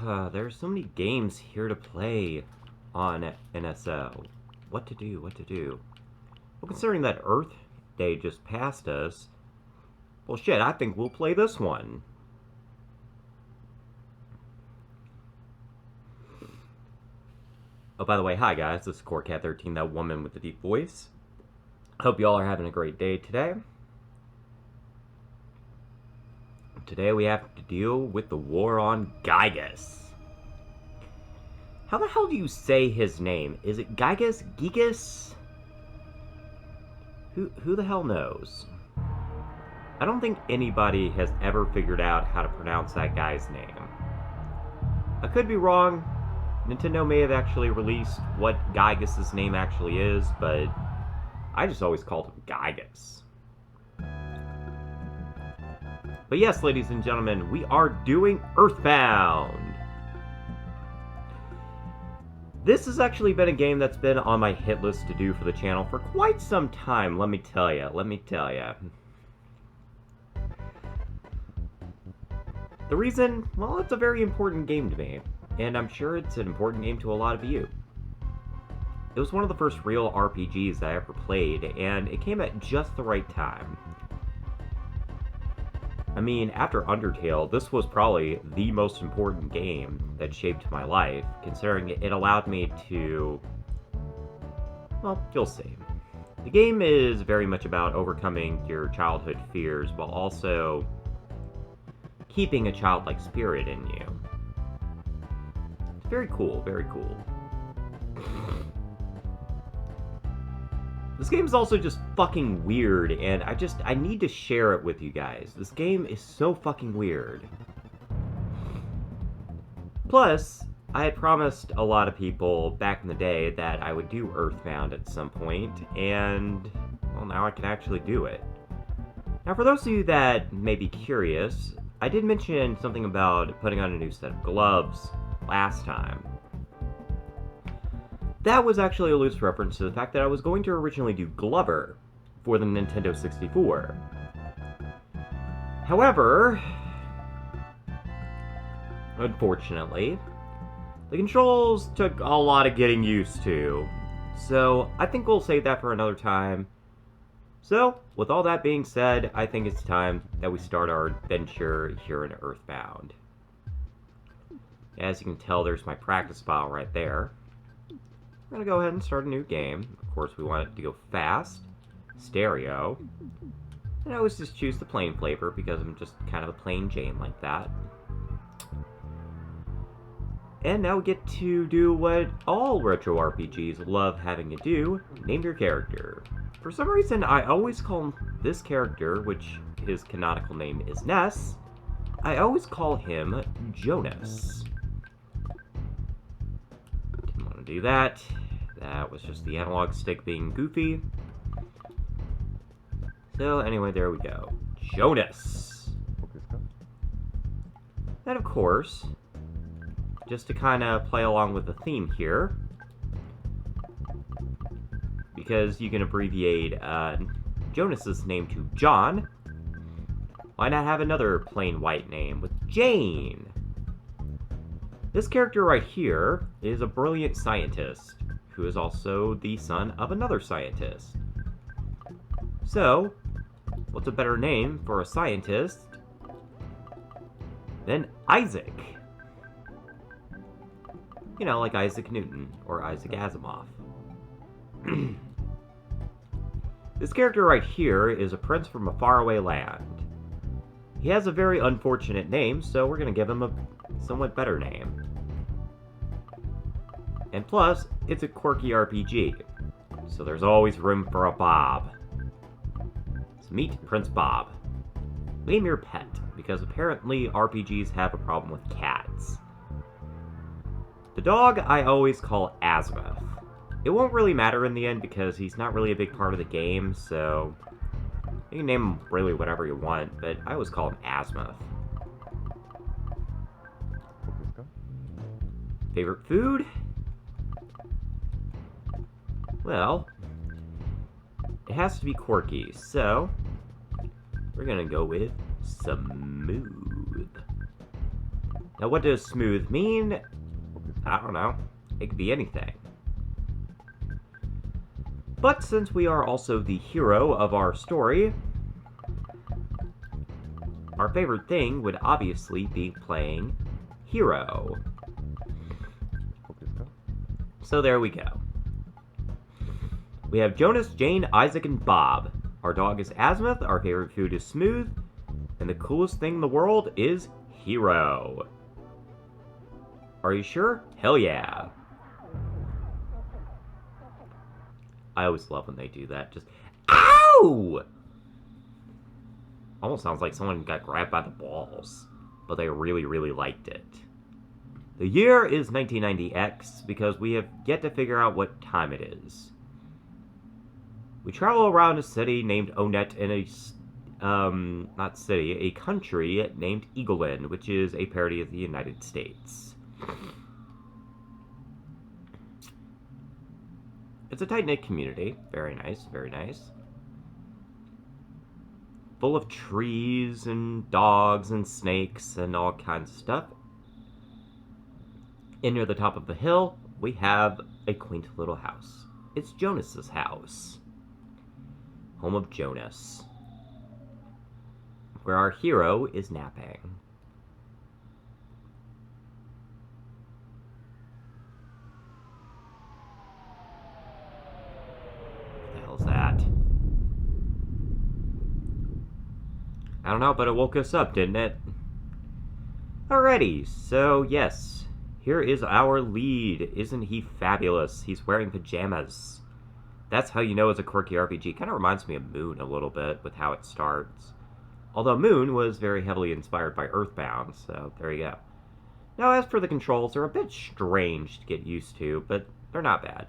There's so many games here to play on NSO. What to do, what to do? Well, considering that Earth Day just passed us, well, shit, I think we'll play this one. Oh, by the way, hi guys, this is CoreCat13, that woman with the deep voice. Hope y'all are having a great day today. Today we have to deal with the war on Giygas. How the hell do you say his name? Is it Giygas? Giygas? Who the hell knows? I don't think anybody has ever figured out how to pronounce that guy's name. I could be wrong. Nintendo may have actually released what Giygas' name actually is, but I just always called him Giygas. But yes, ladies and gentlemen, we are doing EarthBound. This has actually been a game that's been on my hit list to do for the channel for quite some time, let me tell ya. The reason, well, it's a very important game to me, and I'm sure it's an important game to a lot of you. It was one of the first real RPGs that I ever played, and it came at just the right time. I mean, after Undertale, this was probably the most important game that shaped my life, considering it allowed me to... well, you'll see. The game is very much about overcoming your childhood fears while also keeping a childlike spirit in you. It's very cool, very cool. This game is also just fucking weird, and I need to share it with you guys. This game is so fucking weird. Plus, I had promised a lot of people back in the day that I would do EarthBound at some point, and, well, now I can actually do it. Now, for those of you that may be curious, I did mention something about putting on a new set of gloves last time. That was actually a loose reference to the fact that I was going to originally do Glover for the Nintendo 64. However, unfortunately, the controls took a lot of getting used to, so I think we'll save that for another time. So, with all that being said, I think it's time that we start our adventure here in EarthBound. As you can tell, there's my practice file right there. I'm going to go ahead and start a new game. Of course, we want it to go fast, stereo, and I always just choose the plain flavor because I'm just kind of a plain Jane like that. And now we get to do what all retro RPGs love having to do, name your character. For some reason, I always call this character, which his canonical name is Ness, I always call him Jonas. Didn't want to do that. That was just the analog stick being goofy. So anyway, there we go. Jonas! And of course, just to kind of play along with the theme here, because you can abbreviate Jonas's name to John, why not have another plain white name with Jane? This character right here is a brilliant scientist, who is also the son of another scientist. So, what's a better name for a scientist than Isaac? You know, like Isaac Newton or Isaac Asimov. This character right here is a prince from a faraway land. He has a very unfortunate name, so we're going to give him a somewhat better name. And plus, it's a quirky RPG, so there's always room for a Bob. So meet Prince Bob. Name your pet, because apparently RPGs have a problem with cats. The dog I always call Azimuth. It won't really matter in the end because he's not really a big part of the game, so you can name him really whatever you want, but I always call him Azimuth. Favorite food? Well, it has to be quirky, so we're gonna go with smooth. Now, what does smooth mean? I don't know. It could be anything. But since we are also the hero of our story, our favorite thing would obviously be playing hero. So there we go. We have Jonas, Jane, Isaac, and Bob. Our dog is Azimuth, our favorite food is Smooth, and the coolest thing in the world is Hero. Are you sure? Hell yeah. I always love when they do that. Just, ow! Almost sounds like someone got grabbed by the balls, but they really, really liked it. The year is 1990X because we have yet to figure out what time it is. We travel around a city named Onet in a country named Eagleland, which is a parody of the United States. It's a tight-knit community. Very nice, very nice. Full of trees and dogs and snakes and all kinds of stuff. And near the top of the hill, we have a quaint little house. It's Jonas's house. Home of Jonas. Where our hero is napping. What the hell's that? I don't know, but it woke us up, didn't it? Alrighty, so yes, here is our lead. Isn't he fabulous? He's wearing pajamas. That's how you know it's a quirky RPG. Kind of reminds me of Moon a little bit with how it starts. Although Moon was very heavily inspired by EarthBound, so there you go. Now, as for the controls, they're a bit strange to get used to, but they're not bad.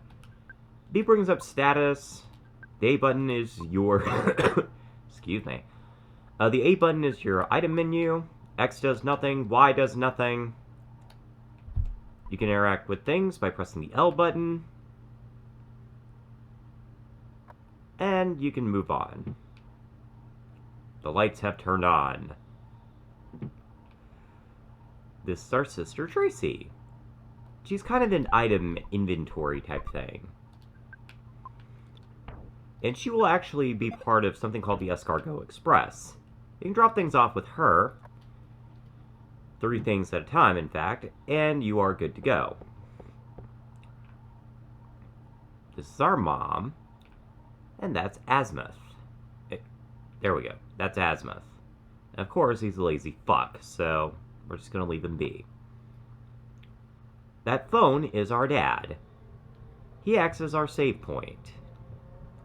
B brings up status. The A button is your... Excuse me. The A button is your item menu. X does nothing. Y does nothing. You can interact with things by pressing the L button. And you can move on. The lights have turned on. This is our sister Tracy. She's kind of an item inventory type thing. And she will actually be part of something called the Escargot Express. You can drop things off with her. 3 things at a time, in fact, and you are good to go. This is our mom. And that's Azimuth. There we go. That's Azimuth. And of course, he's a lazy fuck, so we're just going to leave him be. That phone is our dad. He acts as our save point.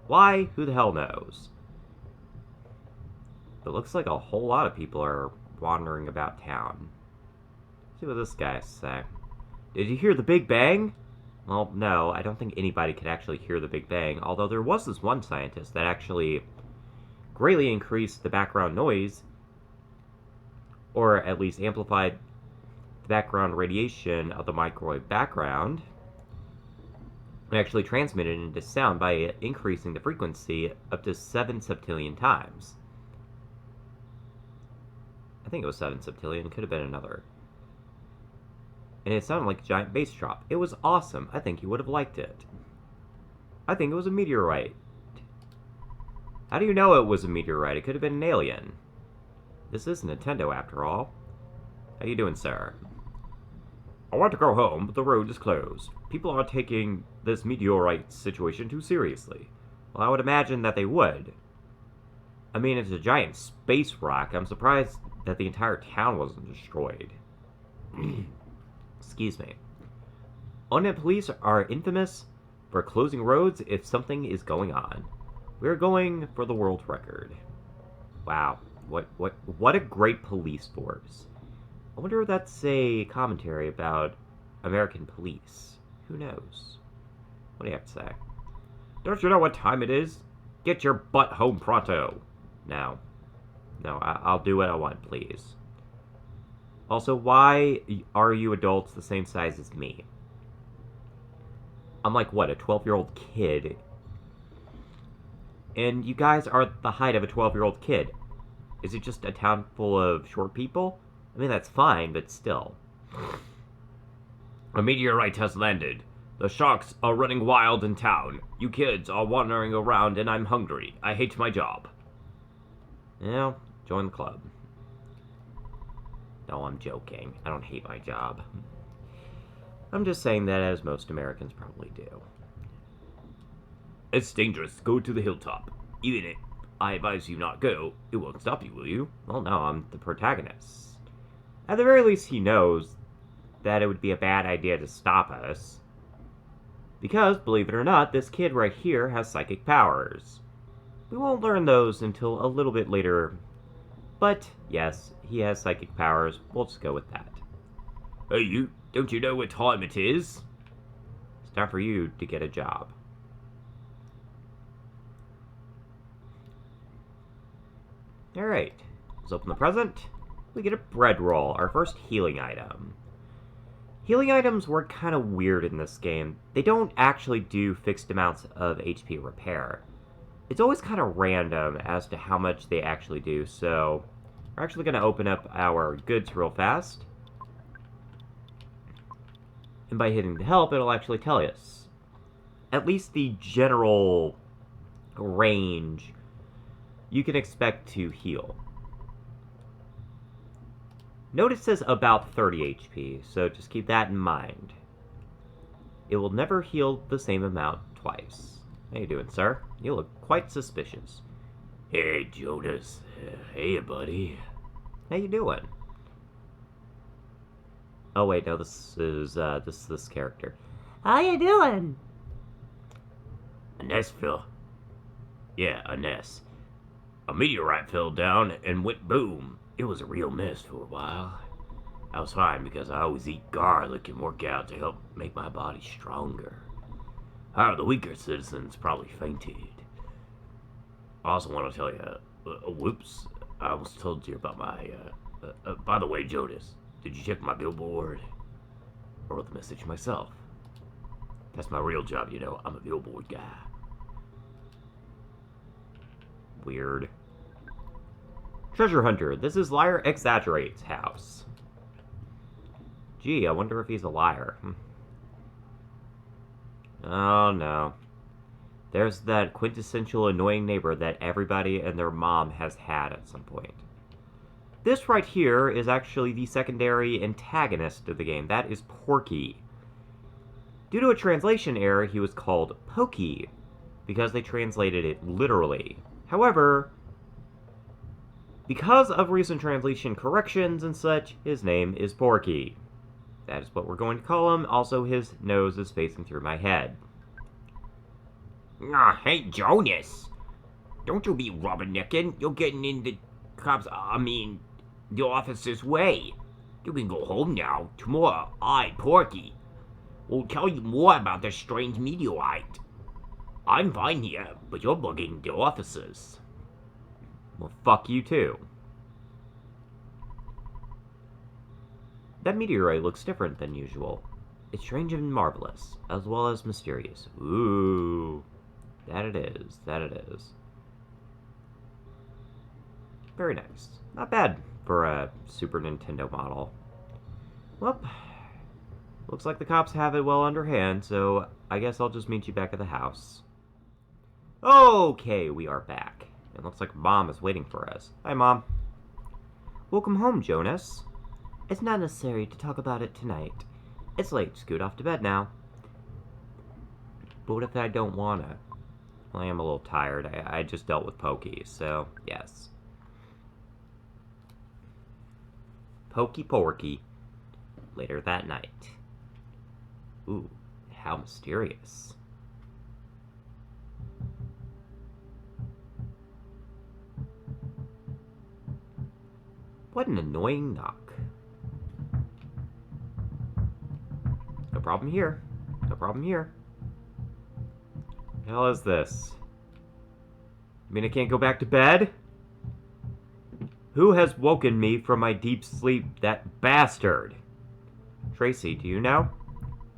Why? Who the hell knows? It looks like a whole lot of people are wandering about town. Let's see what this guy says. Did you hear the Big Bang? Well, no, I don't think anybody could actually hear the Big Bang, although there was this one scientist that actually greatly increased the background noise, or at least amplified the background radiation of the microwave background, and actually transmitted it into sound by increasing the frequency up to 7 septillion times. I think it was 7 septillion, it could have been another. And it sounded like a giant bass drop. It was awesome. I think you would have liked it. I think it was a meteorite. How do you know it was a meteorite? It could have been an alien. This is Nintendo, after all. How you doing, sir? I want to go home, but the road is closed. People are taking this meteorite situation too seriously. Well, I would imagine that they would. I mean, it's a giant space rock. I'm surprised that the entire town wasn't destroyed. Excuse me. Onet police are infamous for closing roads if something is going on. We're going for the world record. Wow. What a great police force. I wonder if that's a commentary about American police. Who knows? What do you have to say? Don't you know what time it is? Get your butt home pronto. No. No, I'll do what I want, please. Also, why are you adults the same size as me? I'm like, what, a 12-year-old kid? And you guys are the height of a 12-year-old kid. Is it just a town full of short people? I mean, that's fine, but still. A meteorite has landed. The sharks are running wild in town. You kids are wandering around and I'm hungry. I hate my job. Yeah, join the club. No, I'm joking. I don't hate my job. I'm just saying that as most Americans probably do. It's dangerous. Go to the hilltop. Even if I advise you not go, it won't stop you, will you? Well, no, I'm the protagonist. At the very least, he knows that it would be a bad idea to stop us. Because, believe it or not, this kid right here has psychic powers. We won't learn those until a little bit later. But, yes, he has psychic powers. We'll just go with that. Hey, you. Don't you know what time it is? It's time for you to get a job. Alright. Let's open the present. We get a bread roll, our first healing item. Healing items work kind of weird in this game. They don't actually do fixed amounts of HP repair. It's always kind of random as to how much they actually do, so we're actually going to open up our goods real fast. And by hitting the help, it'll actually tell us at least the general range you can expect to heal. Note it says about 30 HP, so just keep that in mind. It will never heal the same amount twice. How you doing, sir? You look quite suspicious. Hey, Jonas. Hey, buddy. How you doing? Oh wait, no, this is this character. How you doing? A nest fell. Yeah, a nest. A meteorite fell down and went boom. It was a real mess for a while. I was fine because I always eat garlic and work out to help make my body stronger. However, the weaker citizens probably fainted. I also want to tell you, whoops, I almost told you about my, by the way, Jonas, did you check my billboard? I wrote the message myself. That's my real job, you know, I'm a billboard guy. Weird. Treasure Hunter, this is Liar Exaggerates' house. Gee, I wonder if he's a liar. Oh no. There's that quintessential annoying neighbor that everybody and their mom has had at some point. This right here is actually the secondary antagonist of the game. That is Porky. Due to a translation error, he was called Pokey, because they translated it literally. However, because of recent translation corrections and such, his name is Porky. That is what we're going to call him. Also, his nose is facing through my head. Hey, Jonas. Don't you be rubbernecking. You're getting in the the officer's way. You can go home now. Tomorrow, I, Porky, will tell you more about the strange meteorite. I'm fine here, but you're bugging the officers. Well, fuck you too. That meteorite looks different than usual. It's strange and marvelous, as well as mysterious. Ooh. That it is. That it is. Very nice. Not bad for a Super Nintendo model. Well, looks like the cops have it well underhand, so I guess I'll just meet you back at the house. Okay, we are back. It looks like Mom is waiting for us. Hi, Mom. Welcome home, Jonas. It's not necessary to talk about it tonight. It's late. Scoot off to bed now. But what if I don't wanna? Well, I am a little tired. I just dealt with Pokey, so yes. Pokey Porky. Later that night. Ooh, how mysterious. What an annoying knock. No problem here. No problem here. What the hell is this? You mean I can't go back to bed? Who has woken me from my deep sleep? That bastard! Tracy, do you know?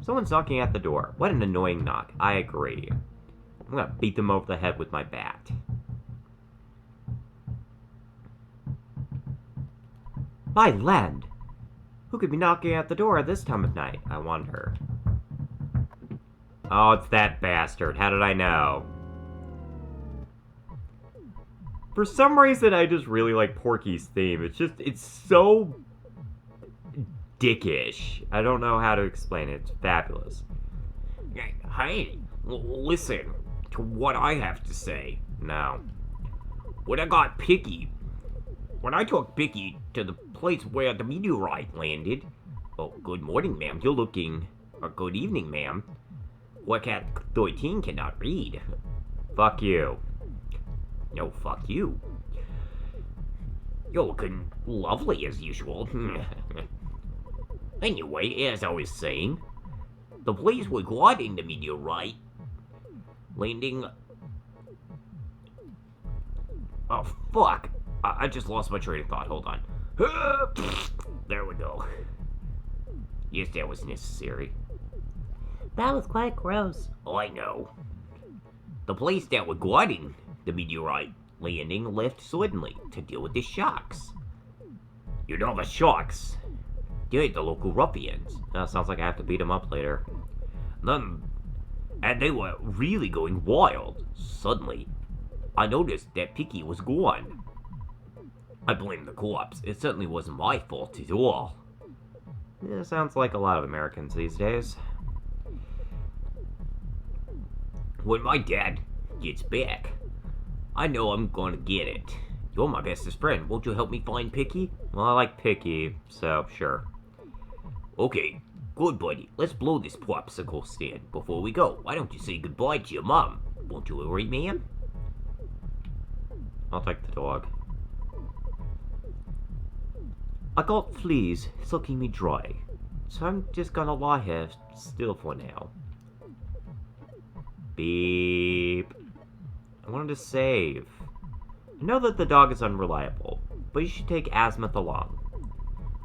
Someone's knocking at the door. What an annoying knock. I agree. I'm gonna beat them over the head with my bat. My land! Who could be knocking at the door at this time of night, I wonder? Oh, it's that bastard. How did I know? For some reason, I just really like Porky's theme. It's so dickish. I don't know how to explain it. It's fabulous. Hey, listen to what I have to say. No. When I took Picky to the place where the meteorite landed... Oh, good morning, ma'am. You're looking... Or good evening, ma'am. What Cat 13 cannot read. Fuck you. No, fuck you. You're looking lovely as usual. Anyway, as I was saying, the place we're guarding the meteorite landing... Oh, fuck. I just lost my train of thought. Hold on. There we go. Yes, that was necessary. That was quite gross. Oh, I know. The place that we're guarding the meteorite landing left suddenly to deal with the sharks. You know the sharks? They're the local ruffians. Sounds like I have to beat them up later. And they were really going wild. Suddenly, I noticed that Picky was gone. I blame the corpse. It certainly wasn't my fault at all. Yeah, sounds like a lot of Americans these days. When my dad gets back, I know I'm gonna get it. You're my bestest friend. Won't you help me find Picky? Well, I like Picky, so sure. Okay, good buddy. Let's blow this popsicle stand before we go. Why don't you say goodbye to your mom? Won't you worry, ma'am? I'll take the dog. I got fleas sucking me dry, so I'm just gonna lie here still for now. Beep. I wanted to save. I know that the dog is unreliable, but you should take Azimuth along.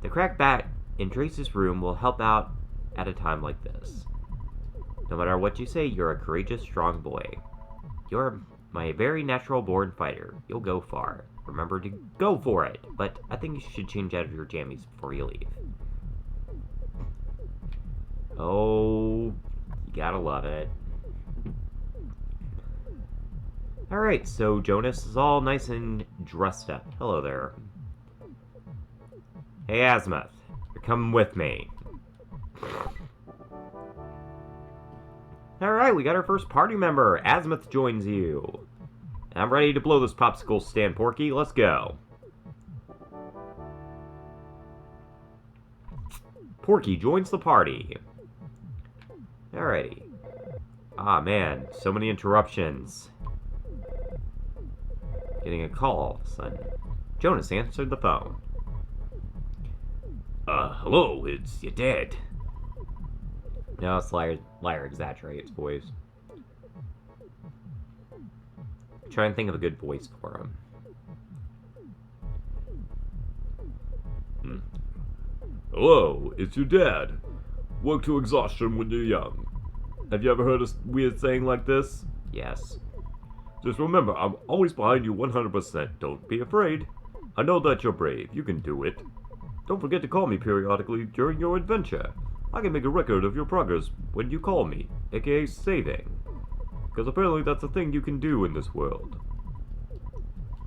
The cracked bat in Trace's room will help out at a time like this. No matter what you say, you're a courageous, strong boy. You're my very natural-born fighter. You'll go far. Remember to go for it, but I think you should change out of your jammies before you leave. Oh, you gotta love it. Alright, so Jonas is all nice and dressed up. Hello there. Hey, Azimuth. You're coming with me. Alright, we got our first party member. Azimuth joins you. I'm ready to blow this popsicle stand, Porky. Let's go. Porky joins the party. Alrighty. Ah, man. So many interruptions. Getting a call all of a sudden. Jonas answered the phone. Hello, it's your dad. No, it's Liar exaggerates voice. Try and think of a good voice for him. Hello, it's your dad. Work to exhaustion when you're young. Have you ever heard a weird saying like this? Yes. Just remember, I'm always behind you 100%. Don't be afraid. I know that you're brave. You can do it. Don't forget to call me periodically during your adventure. I can make a record of your progress when you call me, aka saving. Because apparently that's a thing you can do in this world.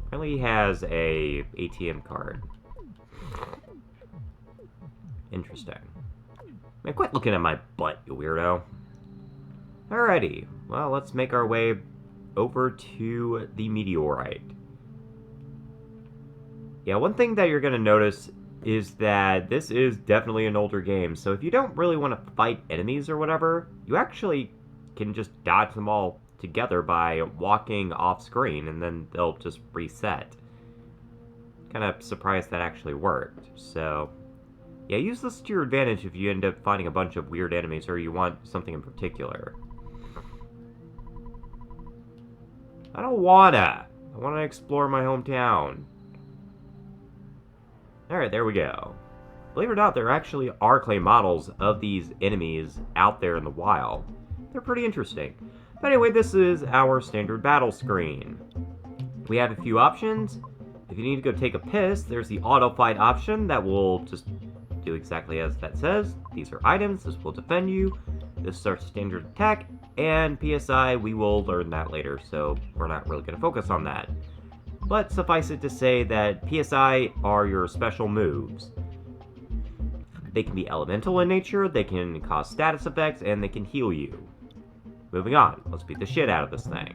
Apparently he has a ATM card. Interesting. Man, quit looking at my butt, you weirdo. Alrighty, well, let's make our way over to the meteorite. Yeah, one thing that you're gonna notice is that this is definitely an older game, so if you don't really want to fight enemies or whatever, you actually can just dodge them all together by walking off screen, and then they'll just reset. Kind of surprised that actually worked, so yeah, use this to your advantage if you end up finding a bunch of weird enemies or you want something in particular. I don't wanna. I wanna explore my hometown. Alright, there we go. Believe it or not, there actually are clay models of these enemies out there in the wild. They're pretty interesting. But anyway, this is our standard battle screen. We have a few options. If you need to go take a piss, there's the auto fight option that will just do exactly as that says. These are items, this will defend you. This starts standard attack, and PSI, we will learn that later, so we're not really going to focus on that. But suffice it to say that PSI are your special moves. They can be elemental in nature, they can cause status effects, and they can heal you. Moving on, let's beat the shit out of this thing.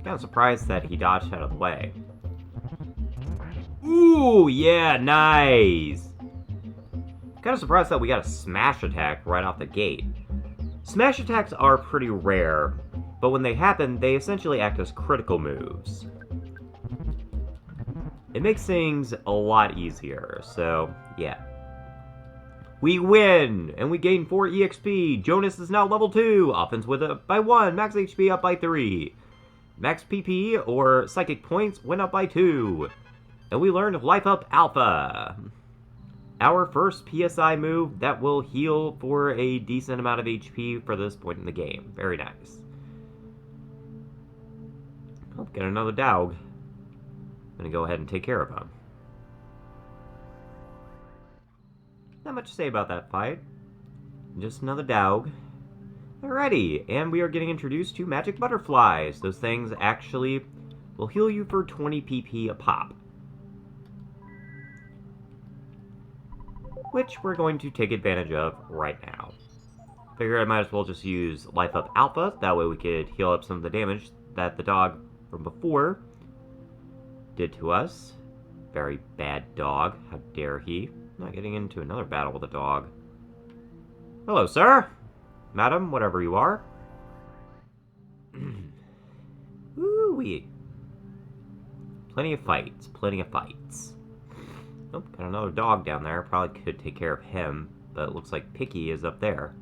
Kind of surprised that he dodged out of the way. Ooh, yeah, nice! Kind of surprised that we got a smash attack right off the gate. Smash attacks are pretty rare, but when they happen, they essentially act as critical moves. It makes things a lot easier, so yeah. We win! And we gain 4 EXP! Jonas is now level 2! Offense went up by 1, max HP up by 3. Max PP, or Psychic Points, went up by 2. And we learned Life Up Alpha. Our first PSI move that will heal for a decent amount of HP for this point in the game. Very nice. Oh, get another dog. I'm gonna go ahead and take care of him. Not much to say about that fight. Just another dog. Alrighty, and we are getting introduced to magic butterflies. Those things actually will heal you for 20 PP a pop. Which we're going to take advantage of right now. Figure I might as well just use Life Up Alpha, that way we could heal up some of the damage that the dog from before did to us. Very bad dog, how dare he. Not getting into another battle with a dog. Hello, sir! Madam, whatever you are. Ooh-wee. Plenty of fights, plenty of fights. Oh, got another dog down there. Probably could take care of him, but it looks like Picky is up there.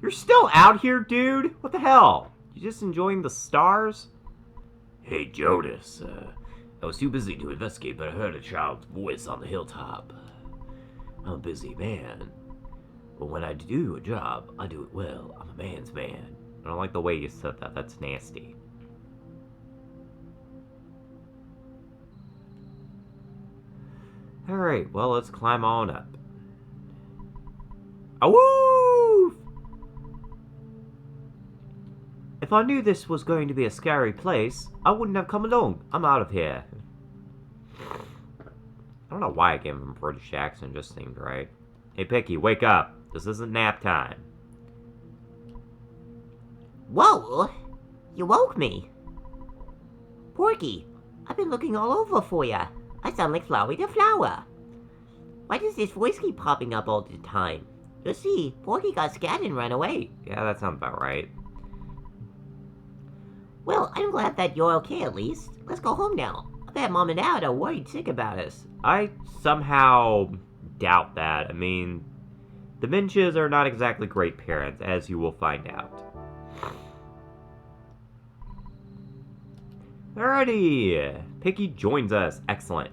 You're still out here, dude? What the hell? You just enjoying the stars? Hey, Jonas, I was too busy to investigate, but I heard a child's voice on the hilltop. I'm a busy man. But when I do a job, I do it well. I'm a man's man. I don't like the way you said that. That's nasty. Alright, well, let's climb on up. Awoo! If I knew this was going to be a scary place, I wouldn't have come along. I'm out of here. I don't know why I gave him a British accent, just seemed right. Hey, Picky, wake up. This isn't nap time. Whoa! You woke me. Porky, I've been looking all over for ya. I sound like Flowey the Flower. Why does this voice keep popping up all the time? You see, Porky got scared and ran away. Yeah, that sounds about right. Well, I'm glad that you're okay at least. Let's go home now. I bet Mom and Dad are worried sick about us. I somehow doubt that. I mean, the Minches are not exactly great parents, as you will find out. Alrighty, Picky joins us. Excellent.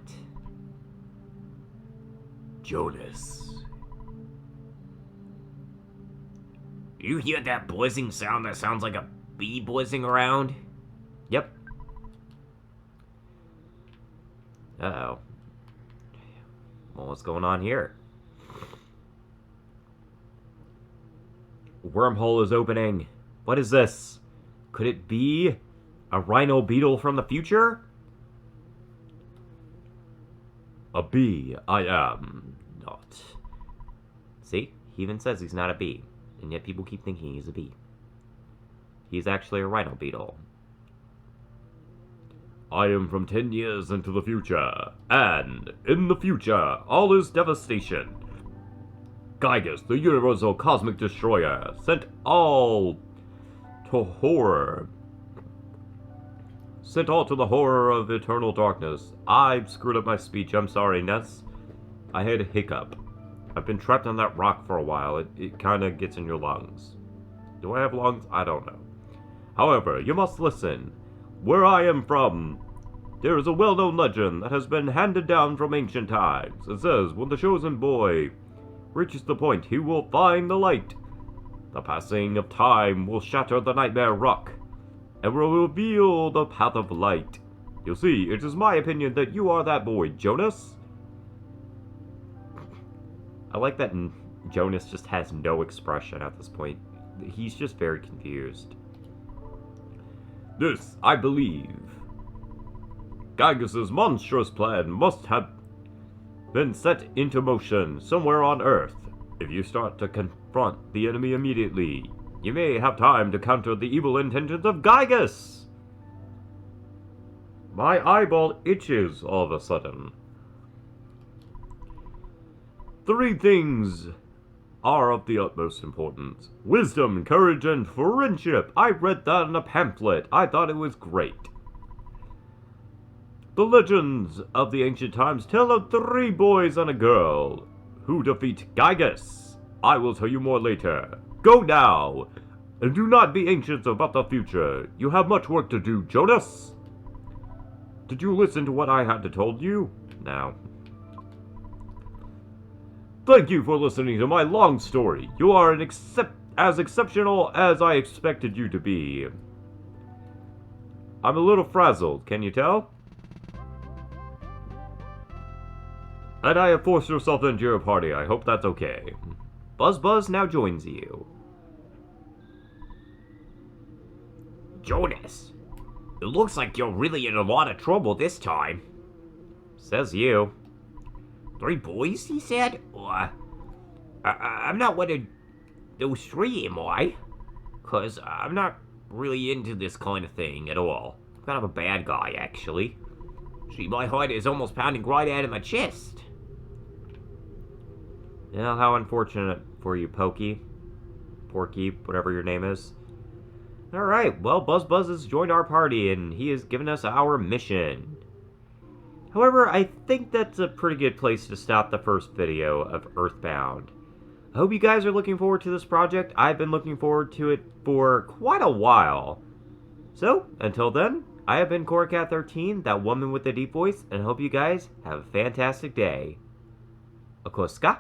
Jonas. You hear that buzzing sound that sounds like a bee buzzing around? Yep. Uh-oh. Well, what's going on here? Wormhole is opening. What is this? Could it be a Rhino Beetle from the future? A bee, I am not. See? He even says he's not a bee. And yet people keep thinking he's a bee. He's actually a Rhino Beetle. I am from 10 years into the future, and in the future, all is devastation. Giygas, the universal cosmic destroyer, sent all to horror. Sent all to the horror of eternal darkness. I screwed up my speech, I'm sorry, Ness. I had a hiccup. I've been trapped on that rock for a while. It kinda gets in your lungs. Do I have lungs? I don't know. However, you must listen. Where I am from, there is a well-known legend that has been handed down from ancient times. It says, when the chosen boy reaches the point, he will find the light. The passing of time will shatter the nightmare rock, and will reveal the path of light. You see, it is my opinion that you are that boy, Jonas. I like that Jonas just has no expression at this point. He's just very confused. This, I believe. Giygas' monstrous plan must have been set into motion somewhere on Earth. If you start to confront the enemy immediately, you may have time to counter the evil intentions of Giygas. My eyeball itches all of a sudden. 3 things are of the utmost importance. Wisdom, courage, and friendship. I read that in a pamphlet. I thought it was great. The legends of the ancient times tell of 3 boys and a girl who defeat Giygas. I will tell you more later. Go now, and do not be anxious about the future. You have much work to do, Jonas. Did you listen to what I had to tell you? No. Thank you for listening to my long story. You are as exceptional as I expected you to be. I'm a little frazzled, can you tell? And I have forced yourself into your party. I hope that's okay. Buzz now joins you. Jonas, it looks like you're really in a lot of trouble this time. Says you. 3 boys, he said? I'm not one of those 3, am I? 'Cause I'm not really into this kind of thing at all. I'm kind of a bad guy, actually. See, my heart is almost pounding right out of my chest. Yeah, how unfortunate for you, Pokey. Porky, whatever your name is. Alright, well, Buzz has joined our party, and he has given us our mission. However, I think that's a pretty good place to stop the first video of EarthBound. I hope you guys are looking forward to this project. I've been looking forward to it for quite a while. So, until then, I have been Corecat13, that woman with the deep voice, and I hope you guys have a fantastic day. Okoska.